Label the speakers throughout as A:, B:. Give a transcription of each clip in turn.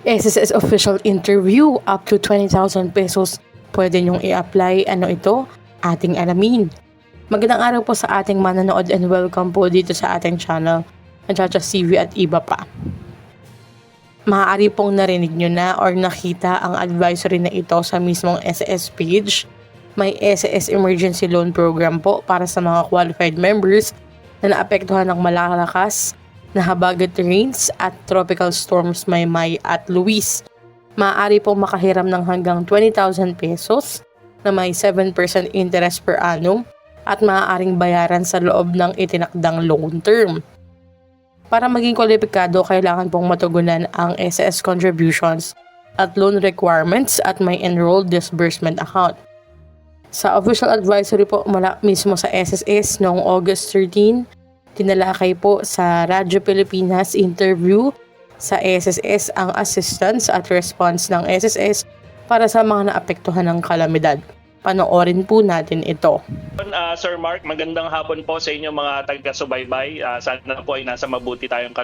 A: SSS official interview up to 20,000 pesos. Pwede nyong i-apply. Ano ito? Ating alamin. Magandang araw po sa ating manonood and welcome po dito sa ating channel, Achachas TV at iba pa. Maaari pong narinig nyo na or nakita ang advisory na ito sa mismong SSS page. May SSS Emergency Loan Program po para sa mga qualified members na naapektuhan ng malalakas na habagat rains at tropical storms Maymay at Luis. Maaari pong makahiram ng hanggang 20,000 pesos na may 7% interest per annum at maaaring bayaran sa loob ng itinakdang loan term. Para maging kwalipikado, kailangan pong matugunan ang SSS contributions at loan requirements at may enrolled disbursement account. Sa official advisory po mula mismo sa SSS noong August 13, tinalakay po sa Radyo Pilipinas interview sa SSS ang assistance at response ng SSS para sa mga naapektuhan ng kalamidad. Panoorin po natin ito.
B: Sir Mark, magandang hapon po sa inyo mga taga-subaybay. Sana po ay nasa mabuti tayong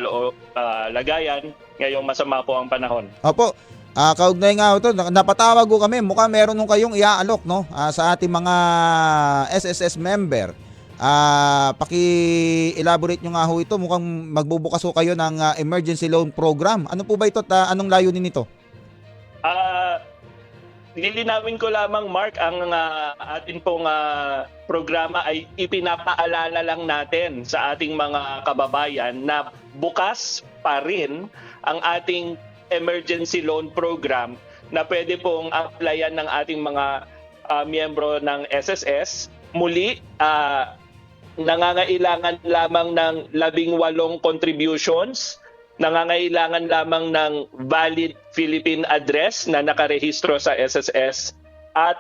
B: lagayan ngayong masama po ang panahon.
C: Opo. Kaugnay nga ito, napatawag ko kami, mukhang meron nung kayong iaalok no, sa ating mga SSS member. Paki-elaborate nyo nga ho ito, mukhang magbubukas ho kayo ng emergency loan program. Ano po ba ito at anong layunin nito?
B: Lilinawin ko lamang, Mark, ang atin pong programa ay ipinapaalala lang natin sa ating mga kababayan na bukas pa rin ang ating emergency loan program na pwede pong applyan ng ating mga miyembro ng SSS. Muli, nangangailangan lamang ng 18 contributions, nangangailangan lamang ng valid Philippine address na nakarehistro sa SSS at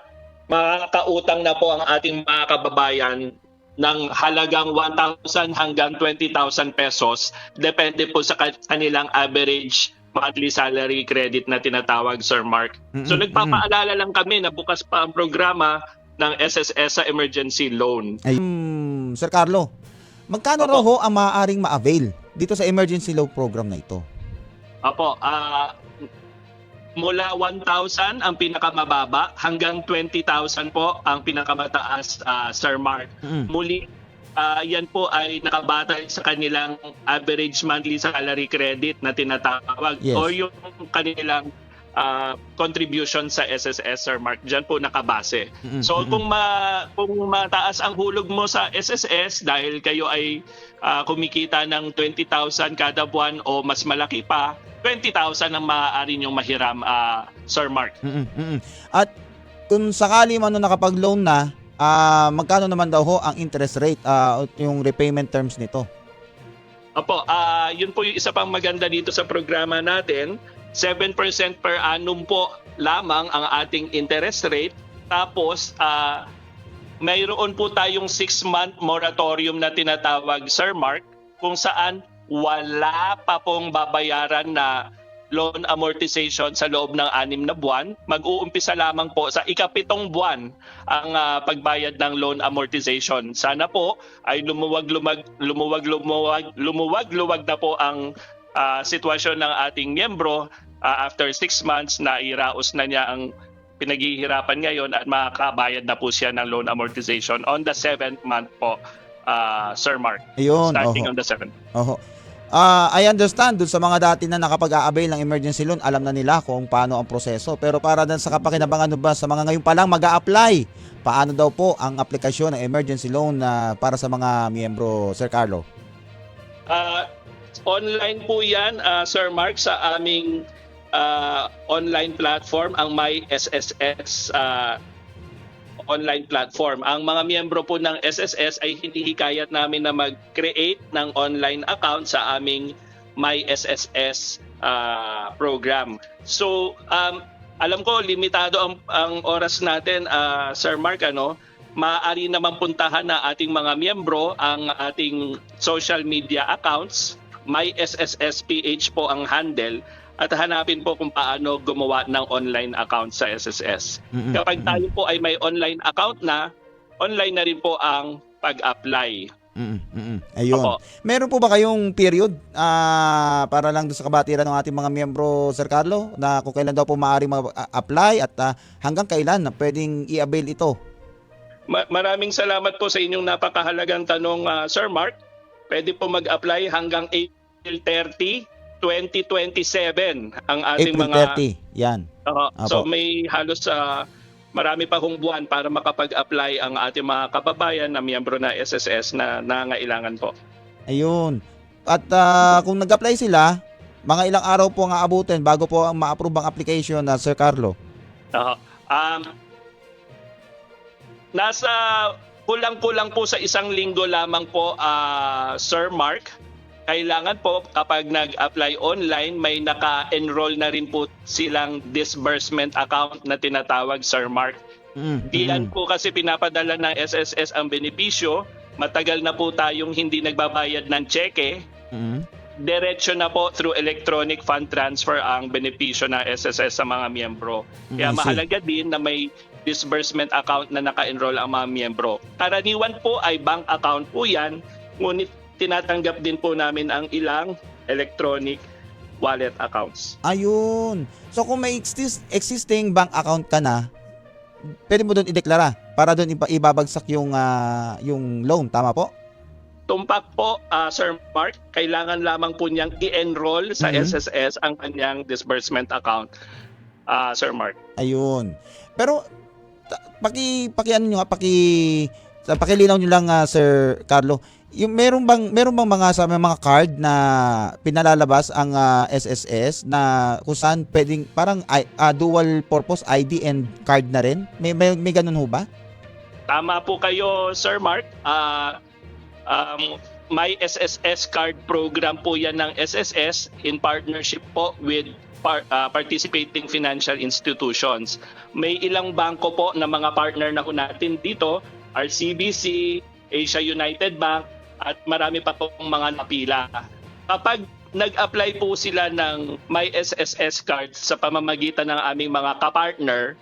B: makakautang na po ang ating mga kababayan ng halagang 1,000 hanggang 20,000 pesos depende po sa kanilang average monthly salary credit na tinatawag, Sir Mark. So nagpapaalala lang kami na bukas pa ang programa ng SSS sa emergency loan.
C: Sir Carlo, magkano raw ho ang maaaring ma-avail dito sa emergency loan program na ito?
B: Apo, mula 1,000 ang pinakamababa hanggang 20,000 po ang pinakamataas, Sir Mark. Muli, yan po ay nakabatay sa kanilang average monthly salary credit na tinatawag,
C: yes,
B: o yung kanilang contribution sa SSS, Sir Mark. Diyan po nakabase. So kung mataas ang hulog mo sa SSS dahil kayo ay kumikita ng 20,000 kada buwan o mas malaki pa, 20,000 ang maaari niyong mahiram, Sir Mark.
C: At kung sakali man nakapag-loan na, magkano naman daw ho ang interest rate, yung repayment terms nito?
B: Opo, yun po yung isa pang maganda dito sa programa natin. 7% per annum po lamang ang ating interest rate. Tapos, mayroon po tayong 6-month moratorium na tinatawag, Sir Mark, kung saan wala pa pong babayaran na loan amortization sa loob ng 6 na buwan. Mag-uumpisa lamang po sa ika-7 buwan ang pagbayad ng loan amortization. Sana po ay lumuwag-luwag na po ang sitwasyon ng ating miyembro. After 6 months na iraos na niya ang pinaghihirapan ngayon at makakabayad na po siya ng loan amortization on the 7th month po, Sir Mark.
C: Ayun,
B: starting on the 7th.
C: I understand dun sa mga dati na nakapag-a-avail ng emergency loan, alam na nila kung paano ang proseso. Pero para dun sa kapakinabangan ba sa mga ngayon pa lang mag-a-apply, paano daw po ang aplikasyon ng emergency loan para sa mga miyembro, Sir Carlo?
B: Online po yan, Sir Mark, sa aming online platform, ang My SSS online platform. Ang mga miyembro po ng SSS ay hinihikayat namin na mag-create ng online account sa aming My SSS program. So, alam ko limitado ang oras natin, Sir Mark, maaari naman puntahan na ating mga miyembro ang ating social media accounts. My SSS PH po ang handle. At hanapin po kung paano gumawa ng online account sa SSS. Kapag tayo po ay may online account na, online na rin po ang pag-apply.
C: Ayun.
B: Opo.
C: Meron po ba kayong period para lang doon sa kabatiran ng ating mga miyembro, Sir Carlo, na kung kailan daw po maaaring mag-apply at hanggang kailan na pwedeng i-avail ito?
B: Maraming salamat po sa inyong napakahalagang tanong, Sir Mark. Pwede po mag-apply hanggang April 30, 2027 ang ating
C: April
B: mga
C: 30, yan.
B: so
C: Apo.
B: may halos marami pa hong buwan para makapag-apply ang ating mga kababayan na miyembro na SSS na nangailangan po.
C: Ayun. At kung nag-apply sila, mga ilang araw po ang aabutin bago po ang ma-approve ang application na Sir Carlo?
B: Nasa kulang-kulang po sa isang linggo lamang po, Sir Mark. Kailangan po kapag nag-apply online, may naka-enroll na rin po silang disbursement account na tinatawag, Sir Mark. Diyan po kasi pinapadala ng SSS ang benepisyo. Matagal na po tayong hindi nagbabayad ng cheque. Diretso na po through electronic fund transfer ang benepisyo ng SSS sa mga miyembro. Kaya
C: I see.
B: mahalaga din na may disbursement account na naka-enroll ang mga miyembro. Karaniwan po ay bank account po yan, ngunit tinatanggap din po namin ang ilang electronic wallet accounts.
C: Ayun. So kung may existing bank account ka na, pwede mo doon ideklara para doon ibabagsak yung loan, tama po?
B: Tumpak po, Sir Mark, kailangan lamang po niyang i-enroll sa SSS ang kanyang disbursement account, Sir Mark.
C: Ayun. Pero pakilinaw niyo lang, Sir Carlo. Yung meron bang mga card na pinalalabas ang SSS na kung saan pwedeng parang dual purpose ID and card na rin? May ganun ho ba?
B: Tama po kayo, Sir Mark. May SSS card program po yan ng SSS in partnership po with participating financial institutions. May ilang bangko po na mga partner na po natin dito, RCBC, Asia United Bank, at marami pa pong mga napila. Kapag nag-apply po sila ng My SSS card sa pamamagitan ng aming mga kapartner,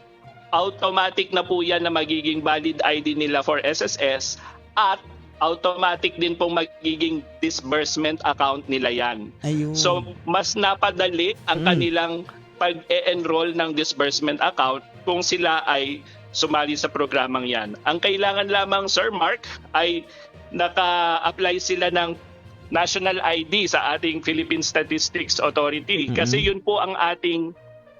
B: automatic na po yan na magiging valid ID nila for SSS at automatic din pong magiging disbursement account nila yan.
C: Ayun.
B: So, mas napadali ang kanilang pag-e-enroll ng disbursement account kung sila ay sumali sa programang yan. Ang kailangan lamang, Sir Mark, ay naka-apply sila ng national ID sa ating Philippine Statistics Authority. Kasi yun po ang ating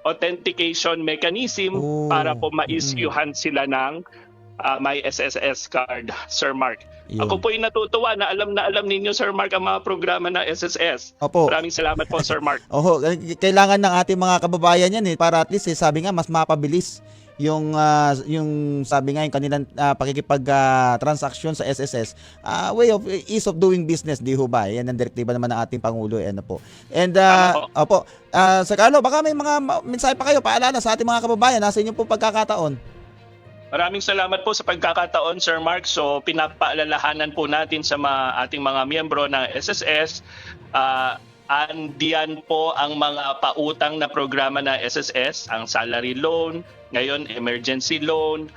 B: authentication mechanism para po ma-issuehan sila ng My SSS card, Sir Mark.
C: Yun.
B: Ako po ay natutuwa na alam ninyo, Sir Mark, ang mga programa ng SSS.
C: Opo.
B: Maraming salamat po, Sir Mark.
C: Oho, kailangan ng ating mga kababayan yan para at least sabi nga mas mapabilis yung sabi nga yung kanilang pakikipag-transaction sa SSS. Way of ease of doing business, di ho ba? Yan ang direktiba naman ng ating Pangulo. Ano po. And opo, Sir Carlo, baka may mga mensahe pa kayo paalala sa ating mga kababayan nasa inyo po pagkakataon.
B: Maraming salamat po sa pagkakataon, Sir Mark. So, pinapaalalahanan po natin sa ating mga miyembro ng SSS. Andiyan po ang mga pautang na programa ng SSS, ang salary loan, ngayon emergency loan,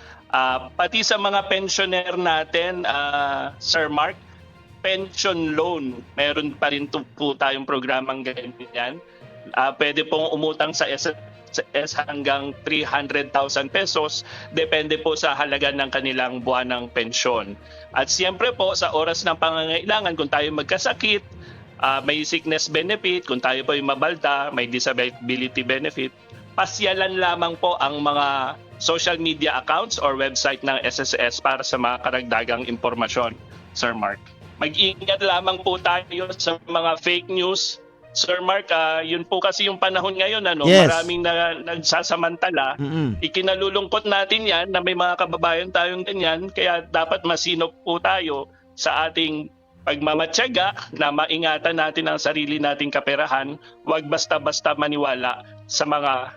B: pati sa mga pensioner natin, Sir Mark, pension loan. Meron pa rin po tayong programang ganyan. Pwede pong umutang sa SSS hanggang 300,000 pesos, depende po sa halaga ng kanilang buwanang pensyon. At siyempre po sa oras ng pangangailangan, kung tayo magkasakit, may sickness benefit, kung tayo po ay mabalda, may disability benefit, pasyalan lamang po ang mga social media accounts or website ng SSS para sa mga karagdagang impormasyon, Sir Mark. Mag-ingat lamang po tayo sa mga fake news. Sir Mark, yun po kasi yung panahon ngayon,
C: Yes.
B: Maraming nagsasamantala. Ikinalulungkot natin yan na may mga kababayan tayong ganyan, kaya dapat masinop po tayo sa ating pagmamatyaga na maingatan natin ang sarili nating kaperahan. Huwag basta-basta maniwala sa mga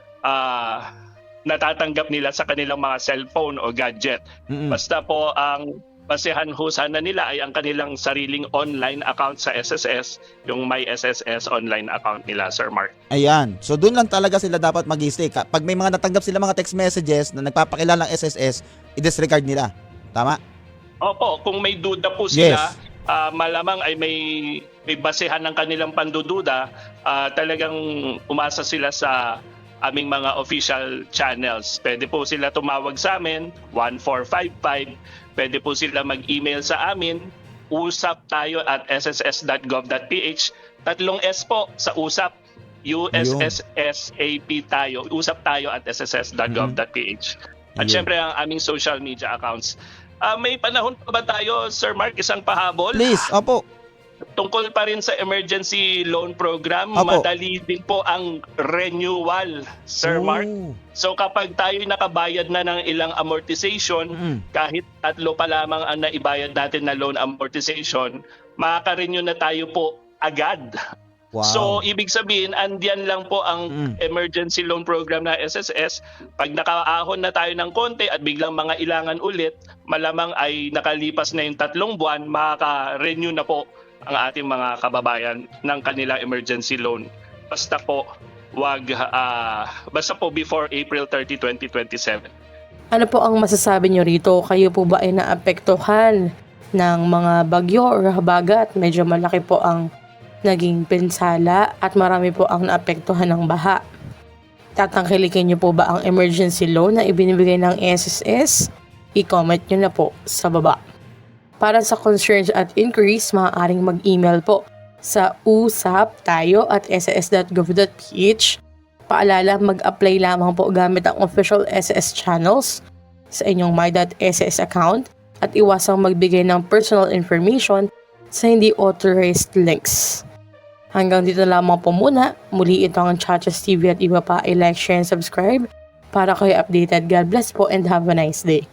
B: natatanggap nila sa kanilang mga cellphone o gadget. Basta po ang basehan ho sana nila ay ang kanilang sariling online account sa SSS, yung My SSS online account nila, Sir Mark.
C: Ayan. So doon lang talaga sila dapat mag-stay. Pag may mga natanggap sila mga text messages na nagpapakilala ng SSS, i-disregard nila. Tama?
B: Opo, kung may duda po sila,
C: Yes.
B: malamang ay may basehan ng kanilang pandududa, talagang umasa sila sa aming mga official channels. Pwede po sila tumawag sa amin, 1455. Pwede po sila mag-email sa amin, usaptayo@sss.gov.ph. 3 S po sa usap. USSSAP tayo. Usap tayo at sss.gov.ph. At
C: Yun.
B: syempre ang aming social media accounts. May panahon pa ba tayo, Sir Mark, isang pahabol?
C: Please, opo.
B: Tungkol pa rin sa emergency loan program,
C: Apo.
B: madali din po ang renewal, Sir Mark.
C: Oh.
B: So kapag tayo nakabayad na ng ilang amortization,
C: Mm.
B: kahit 3 pa lamang ang naibayad natin na loan amortization, makaka-renew na tayo po agad.
C: Wow.
B: So ibig sabihin, andyan lang po ang emergency loan program na SSS. Pag nakaahon na tayo ng konti at biglang mga ilangan ulit, malamang ay nakalipas na yung 3 buwan, makaka-renew na po ang ating mga kababayan ng kanilang emergency loan. Basta po before April 30, 2027.
A: Ano po ang masasabi nyo rito? Kayo po ba ay naapektuhan ng mga bagyo or habagat? Medyo malaki po ang naging pinsala at marami po ang naapektuhan ng baha. Tatangkilikin nyo po ba ang emergency loan na ibinibigay ng SSS? I-comment nyo na po sa baba. Para sa concerns at inquiries, maaaring mag-email po sa usaptayo@sss.gov.ph. Paalala, mag-apply lamang po gamit ang official SSS channels sa inyong my.sss account at iwasang magbigay ng personal information sa hindi authorized links. Hanggang dito lamang po muna. Muli ito ang Chachas TV at iba pa, i-like, share, and subscribe para kayo updated. God bless po and have a nice day.